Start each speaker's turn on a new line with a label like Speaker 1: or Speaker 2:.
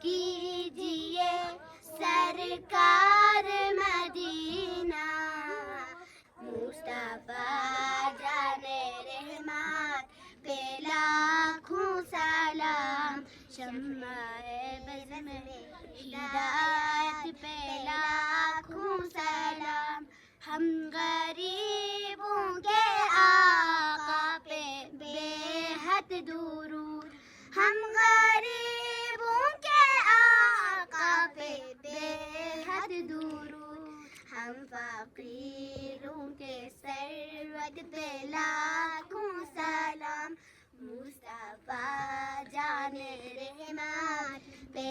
Speaker 1: کیجیے سرکار مدینہ مصطفیٰ جان رحمت پہ لاکھوں سلام شمع بز میں ہدایت پہ لاکھوں سلام ہم غریبوں کے آقا پہ بے حد درود ہم غریبوں کے آقا پہ بے حد درود ہم فقیروں کے سرورت پہ لاکھوں سلام مصطفیٰ جان رحمت پہ